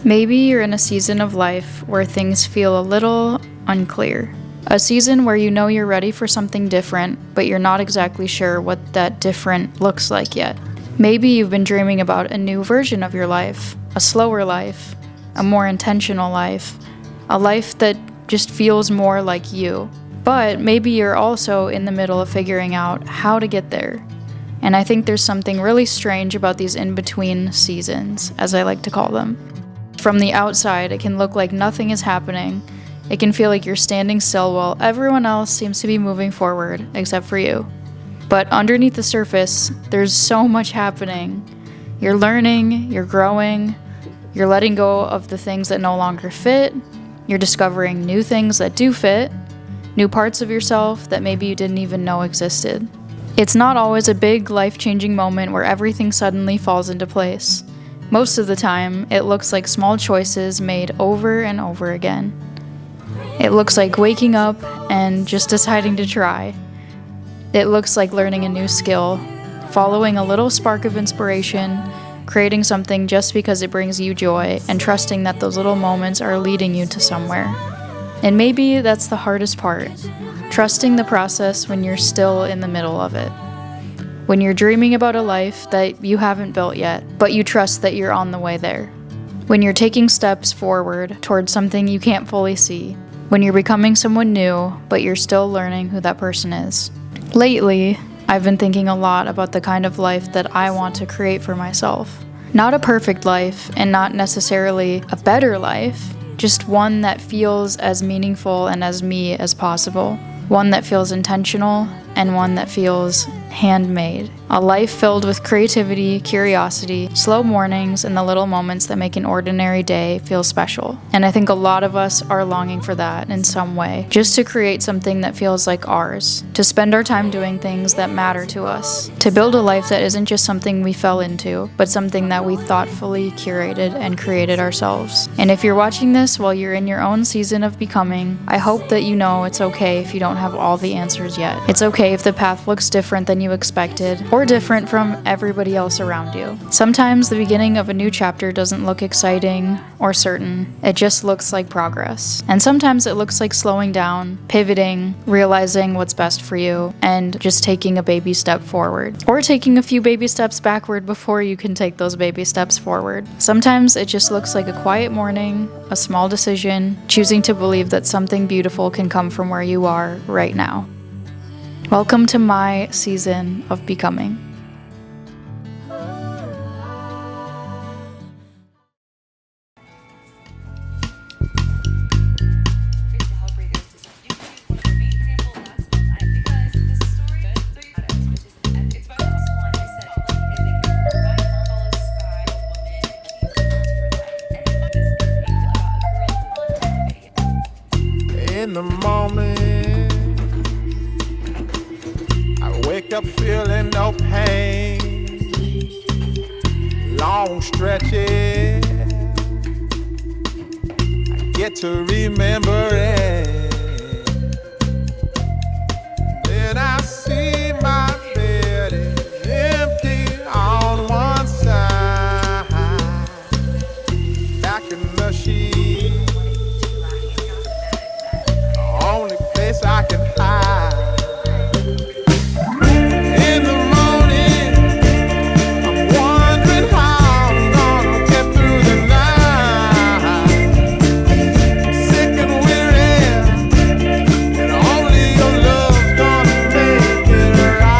Maybe you're in a season of life where things feel a little unclear. A season where you know you're ready for something different, but you're not exactly sure what that different looks like yet. Maybe you've been dreaming about a new version of your life, a slower life, a more intentional life, a life that just feels more like you. But maybe you're also in the middle of figuring out how to get there. And I think there's something really strange about these in-between seasons, as I like to call them. From the outside, it can look like nothing is happening. It can feel like you're standing still while everyone else seems to be moving forward, except for you. But underneath the surface, there's so much happening. You're learning, you're growing, you're letting go of the things that no longer fit, you're discovering new things that do fit, new parts of yourself that maybe you didn't even know existed. It's not always a big, life-changing moment where everything suddenly falls into place. Most of the time, it looks like small choices made over and over again. It looks like waking up and just deciding to try. It looks like learning a new skill, following a little spark of inspiration, creating something just because it brings you joy, and trusting that those little moments are leading you to somewhere. And maybe that's the hardest part, trusting the process when you're still in the middle of it. When you're dreaming about a life that you haven't built yet, but you trust that you're on the way there. When you're taking steps forward towards something you can't fully see. When you're becoming someone new, but you're still learning who that person is. Lately, I've been thinking a lot about the kind of life that I want to create for myself. Not a perfect life, and not necessarily a better life, just one that feels as meaningful and as me as possible. One that feels intentional, and one that feels handmade. A life filled with creativity, curiosity, slow mornings, and the little moments that make an ordinary day feel special. And I think a lot of us are longing for that in some way, just to create something that feels like ours, to spend our time doing things that matter to us, to build a life that isn't just something we fell into, but something that we thoughtfully curated and created ourselves. And if you're watching this while you're in your own season of becoming, I hope that you know it's okay if you don't have all the answers yet. It's okay if the path looks different than you expected, or different from everybody else around you. Sometimes the beginning of a new chapter doesn't look exciting or certain, it just looks like progress. And sometimes it looks like slowing down, pivoting, realizing what's best for you, and just taking a baby step forward. Or taking a few baby steps backward before you can take those baby steps forward. Sometimes it just looks like a quiet morning, a small decision, choosing to believe that something beautiful can come from where you are right now. Welcome to my season of becoming. In the morning, I wake up feeling no pain. Long stretches, I get to remember it. Then I see my bed is empty on one side. Back in the sheet, only place I can hide. In the morning, I'm wondering how I'm gonna get through the night. Sick and weary, and only your love's gonna make it right.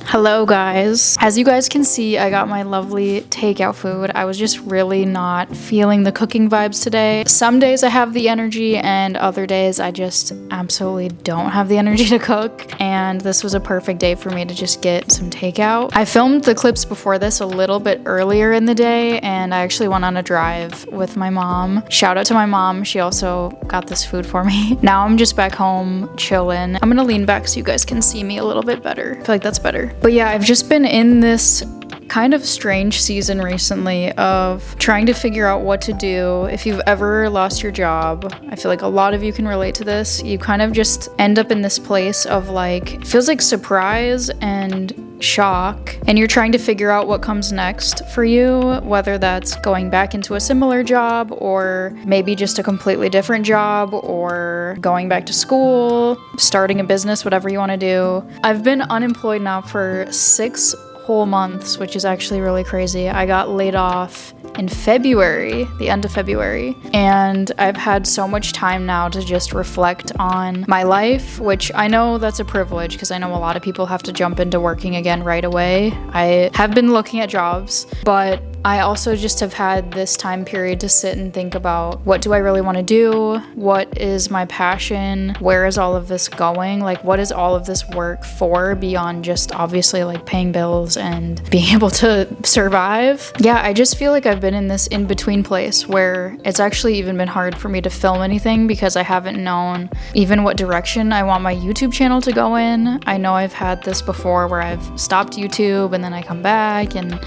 Hello guys. As you guys can see, I got my lovely takeout food. I was just really not feeling the cooking vibes today. Some days I have the energy and other days I just absolutely don't have the energy to cook. And this was a perfect day for me to just get some takeout. I filmed the clips before this a little bit earlier in the day and I actually went on a drive with my mom. Shout out to my mom. She also got this food for me. Now I'm just back home chilling. I'm gonna lean back so you guys can see me a little bit better. I feel like that's better. But yeah, I've just been in this kind of strange season recently of trying to figure out what to do. If you've ever lost your job, I feel like a lot of you can relate to this. You kind of just end up in this place of like, it feels like surprise and shock, and you're trying to figure out what comes next for you, whether that's going back into a similar job or maybe just a completely different job or going back to school, starting a business, whatever you want to do. I've been unemployed now for 6 whole months, which is actually really crazy. I got laid off in February, the end of February, and I've had so much time now to just reflect on my life, which I know that's a privilege because I know a lot of people have to jump into working again right away. I have been looking at jobs, but I also just have had this time period to sit and think about, what do I really want to do? What is my passion? Where is all of this going? Like, what is all of this work for beyond just obviously like paying bills and being able to survive? Yeah, I just feel like I've been in this in-between place where it's actually even been hard for me to film anything because I haven't known even what direction I want my YouTube channel to go in. I know I've had this before where I've stopped YouTube and then I come back and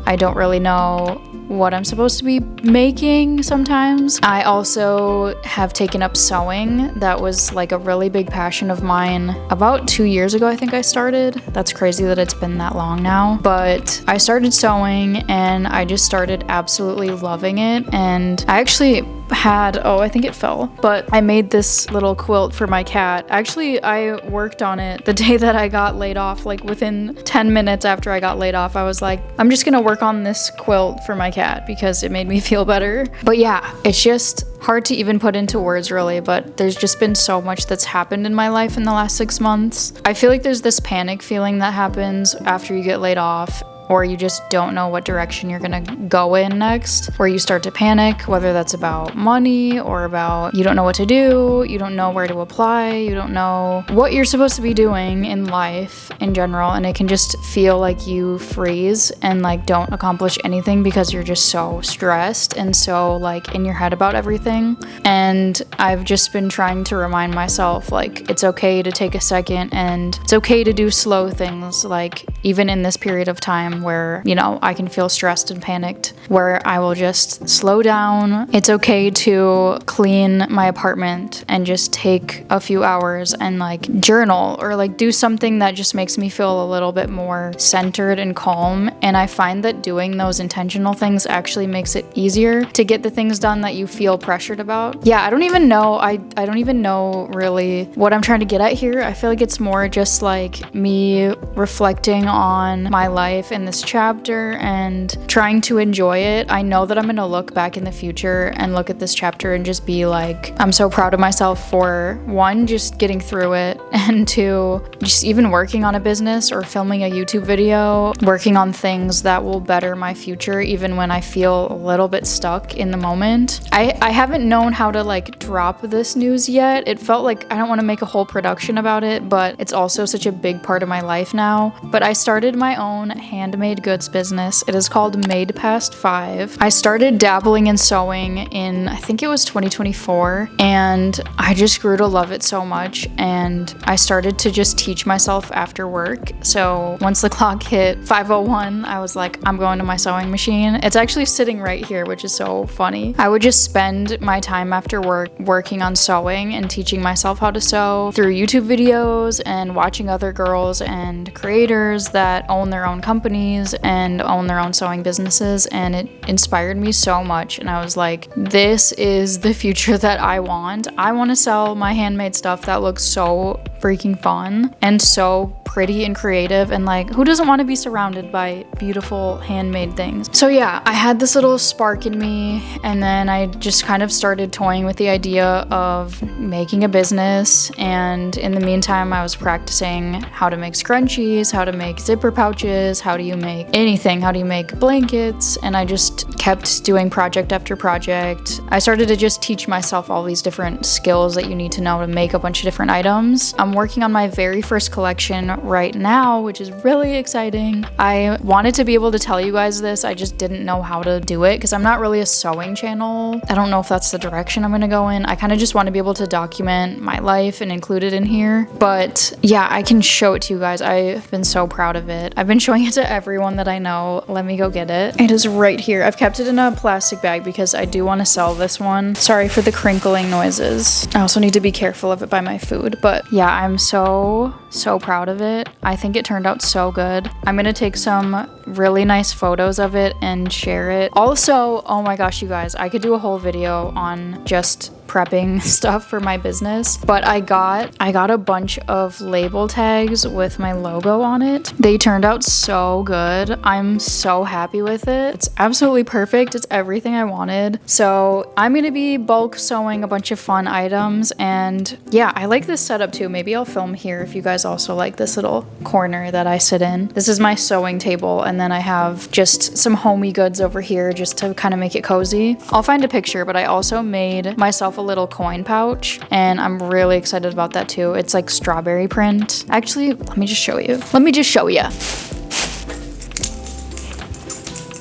I don't really know what I'm supposed to be making sometimes. I also have taken up sewing. That was like a really big passion of mine. About 2 years ago, I think I started. That's crazy that it's been that long now. But I started sewing and I just started absolutely loving it. And I actually had, I think it fell, but I made this little quilt for my cat. Actually, I worked on it the day that I got laid off. Like within 10 minutes after I got laid off, I was like, I'm just gonna work on this quilt for my cat because it made me feel better. But yeah, it's just hard to even put into words really, but there's just been so much that's happened in my life in the last 6 months. I feel like there's this panic feeling that happens after you get laid off, or you just don't know what direction you're gonna go in next, where you start to panic, whether that's about money or about you don't know what to do, you don't know where to apply, you don't know what you're supposed to be doing in life in general, and it can just feel like you freeze and like don't accomplish anything because you're just so stressed and so like in your head about everything. And I've just been trying to remind myself like it's okay to take a second and it's okay to do slow things, like even in this period of time where, you know, I can feel stressed and panicked, where I will just slow down. It's okay to clean my apartment and just take a few hours and like journal or like do something that just makes me feel a little bit more centered and calm. And I find that doing those intentional things actually makes it easier to get the things done that you feel pressured about. Yeah, I don't even know. I don't even know really what I'm trying to get at here. I feel like it's more just like me reflecting on my life in this chapter and trying to enjoy it. I know that I'm gonna look back in the future and look at this chapter and just be like, I'm so proud of myself for one, just getting through it, and two, just even working on a business or filming a YouTube video, working on things that will better my future even when I feel a little bit stuck in the moment. I haven't known how to like drop this news yet. It felt like I don't want to make a whole production about it, but it's also such a big part of my life now. But I started my own handmade goods business. It is called Made Past 5. I started dabbling in sewing in, I think it was 2024, and I just grew to love it so much, and I started to just teach myself after work. So once the clock hit 5:01, I was like, I'm going to my sewing machine. It's actually sitting right here, which is so funny. I would just spend my time after work working on sewing and teaching myself how to sew through YouTube videos and watching other girls and creators that own their own companies and own their own sewing businesses, and it inspired me so much. And I was like, this is the future that I want. I want to sell my handmade stuff that looks so freaking fun and so pretty and creative, and like, who doesn't want to be surrounded by beautiful handmade things? So yeah, I had this little spark in me, and then I just kind of started toying with the idea of making a business. And in the meantime, I was practicing how to make scrunchies, how to make zipper pouches, how do you make anything, how do you make blankets, and I just kept doing project after project. I started to just teach myself all these different skills that you need to know to make a bunch of different items. I'm working on my very first collection right now, which is really exciting. I wanted to be able to tell you guys this. I just didn't know how to do it because I'm not really a sewing channel. I don't know if that's the direction I'm gonna go in. I kind of just want to be able to document my life and include it in here. But yeah, I can show it to you guys. I've been so proud of it. I've been showing it to everyone that I know. Let me go get it. It is right here. I've kept it in a plastic bag because I do want to sell this one. Sorry for the crinkling noises. I also need to be careful of it by my food. But yeah, I'm so proud of it. I think it turned out so good. I'm gonna take some really nice photos of it and share it. Also, oh my gosh, you guys, I could do a whole video on just prepping stuff for my business, but I got a bunch of label tags with my logo on it. They turned out so good. I'm so happy with it. It's absolutely perfect. It's everything I wanted. So I'm gonna be bulk sewing a bunch of fun items, and yeah, I like this setup too. Maybe I'll film here if you guys also like this little corner that I sit in. This is my sewing table, and then I have just some homey goods over here just to kind of make it cozy. I'll find a picture, but I also made myself a little coin pouch, and I'm really excited about that too. It's like strawberry print. Actually, let me just show you.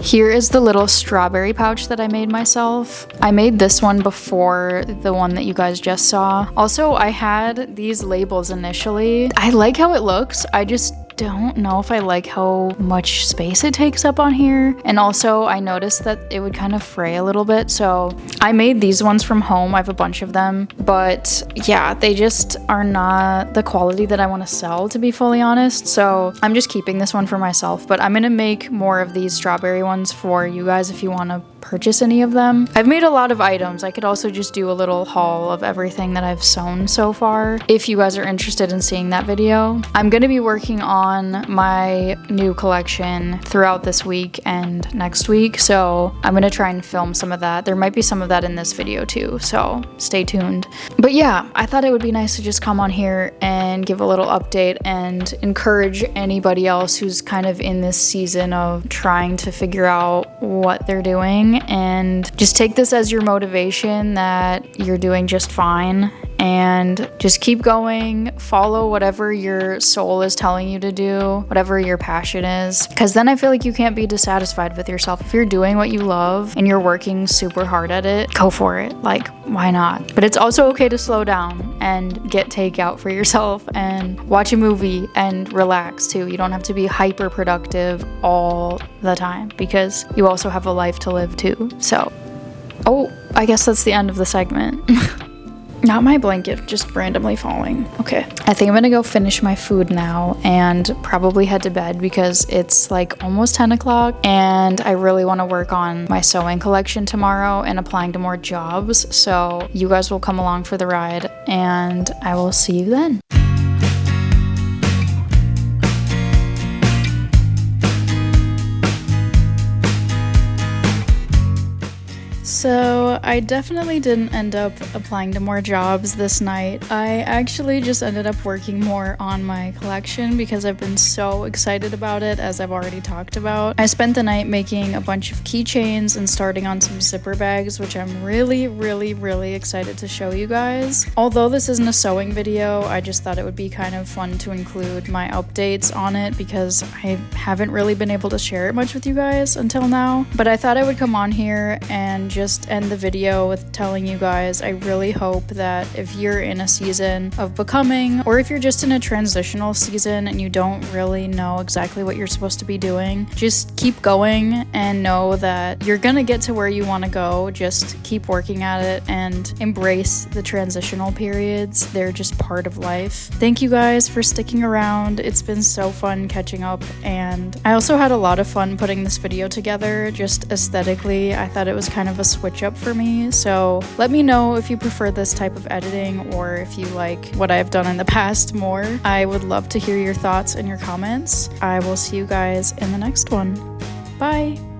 Here is the little strawberry pouch that I made myself. I made this one before the one that you guys just saw. Also, I had these labels initially. I like how it looks. I just don't know if I like how much space it takes up on here. And also I noticed that it would kind of fray a little bit. So I made these ones from home. I have a bunch of them, but yeah, they just are not the quality that I want to sell, to be fully honest. So I'm just keeping this one for myself, but I'm gonna make more of these strawberry ones for you guys if you want to purchase any of them. I've made a lot of items. I could also just do a little haul of everything that I've sewn so far if you guys are interested in seeing that video. I'm gonna be working on my new collection throughout this week and next week, so I'm gonna try and film some of that. There might be some of that in this video too, so stay tuned. But yeah, I thought it would be nice to just come on here and give a little update and encourage anybody else who's kind of in this season of trying to figure out what they're doing, and just take this as your motivation that you're doing just fine, and just keep going. Follow whatever your soul is telling you to do, whatever your passion is, because then I feel like you can't be dissatisfied with yourself. If you're doing what you love and you're working super hard at it, go for it. Like, why not? But it's also okay to slow down and get takeout for yourself and watch a movie and relax too. You don't have to be hyper productive all the time, because you also have a life to live too. So, oh, I guess that's the end of the segment. Not my blanket, just randomly falling. Okay, I think I'm gonna go finish my food now and probably head to bed because it's like almost 10 o'clock and I really want to work on my sewing collection tomorrow and applying to more jobs. So you guys will come along for the ride and I will see you then. So I definitely didn't end up applying to more jobs this night. I actually just ended up working more on my collection because I've been so excited about it, as I've already talked about. I spent the night making a bunch of keychains and starting on some zipper bags, which I'm really excited to show you guys. Although this isn't a sewing video, I just thought it would be kind of fun to include my updates on it because I haven't really been able to share it much with you guys until now. But I thought I would come on here and just end the video with telling you guys I really hope that if you're in a season of becoming, or if you're just in a transitional season and you don't really know exactly what you're supposed to be doing, just keep going and know that you're gonna get to where you want to go. Just keep working at it and embrace the transitional periods. They're just part of life. Thank you guys for sticking around. It's been so fun catching up, and I also had a lot of fun putting this video together. Just aesthetically, I thought it was kind of a switch up for me, so let me know if you prefer this type of editing or if you like what I've done in the past more. I would love to hear your thoughts and your comments. I will see you guys in the next one. Bye!